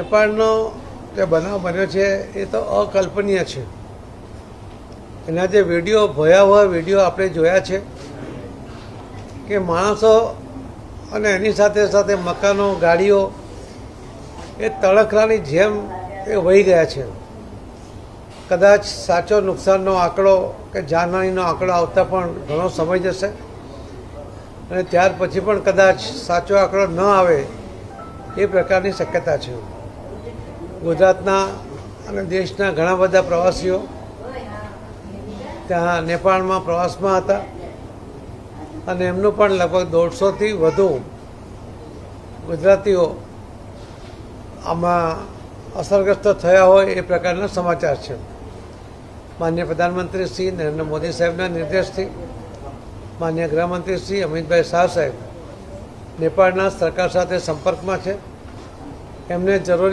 નેપાળનો જે બનાવ બન્યો છે એ તો અકલ્પનીય છે. એના જે વિડીયો, ભયાવહ વિડીયો આપણે જોયા છે કે માણસો અને એની સાથે સાથે મકાનો, ગાડીઓ એ તળખલાની જેમ એ વહી ગયા છે. કદાચ સાચો નુકસાનનો આંકડો કે જાનહાનિનો આંકડો આવતા પણ ઘણો સમય જશે અને ત્યાર પછી પણ કદાચ સાચો આંકડો ન આવે એ પ્રકારની શક્યતા છે. ગુજરાતના અને દેશના ઘણા બધા પ્રવાસીઓ ત્યાં નેપાળમાં પ્રવાસમાં હતા અને એમનું પણ લગભગ 150થી વધુ ગુજરાતીઓ આમાં અસરગ્રસ્ત થયા હોય એ પ્રકારના સમાચાર છે. માનનીય પ્રધાનમંત્રી શ્રી નરેન્દ્ર મોદી સાહેબના નિર્દેશથી માનનીય ગૃહમંત્રી શ્રી અમિતભાઈ શાહ સાહેબ નેપાળના સરકાર સાથે સંપર્કમાં છે. એમને જરૂરી